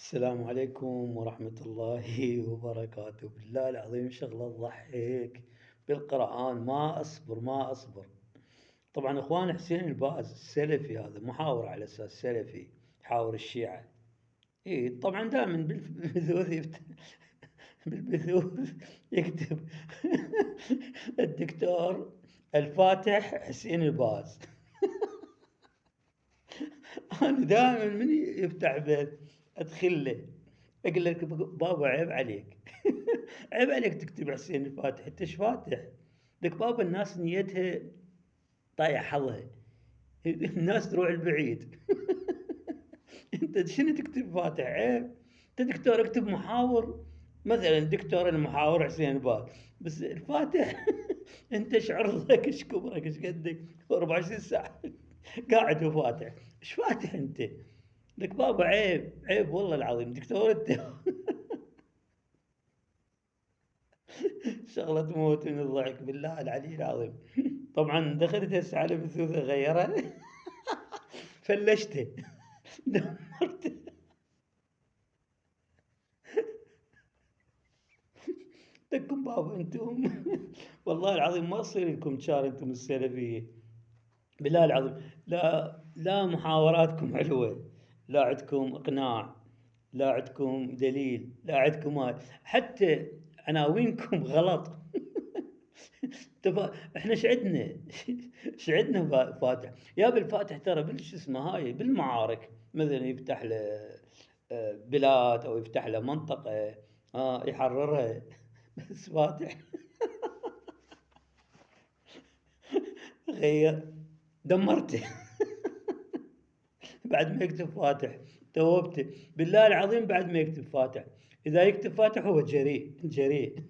السلام عليكم ورحمة الله وبركاته. بالله العظيم شغلة تضحك بالقرآن، ما أصبر. طبعا اخوان حسين الباز السلفي هذا محاور على اساس سلفي، يحاور الشيعة. اي طبعا دائما بالبثوث بالبثوث يكتب الدكتور الفاتح حسين الباز. انا دائما من يفتح بث ادخل له اقول لك بابا عيب عليك. عيب عليك تكتب حسين الفاتح، انت ايش فاتح؟ لك بابا الناس نيتها طايح حظها، الناس تروح البعيد. انت شنو تكتب فاتح؟ عيب. انت دكتور اكتب محاور، مثلا دكتور المحاور حسين الباز، بس الفاتح. انت ايش عرضك، ايش كبرك، ايش قدك 24 ساعه قاعد وفاتح؟ ايش فاتح انت؟ لك بابا عيب عيب والله العظيم دكتور انت. شغله تموت من الضحك بالله العلي العظيم. طبعا دخلت هسه على بثوث غيرها. فلشته. دمرته. لكم بابا انتم. والله العظيم ما تصير لكم شار انتم السلفيه. بالله العظيم لا محاوراتكم حلوه، لا عندكم اقناع، لا عندكم دليل، لا عندكم حتى عناوينكم غلط. احنا شعدنا. شعدنا فاتح يا بالفاتح ترى بالش اسمه هاي بالمعارك، مثلا يفتح له بلاد او يفتح له منطقه يحررها. بس فاتح غير، دمرته. بعد ما يكتب فاتح توبته بالله العظيم، بعد ما يكتب فاتح. اذا يكتب فاتح هو جريء جريء.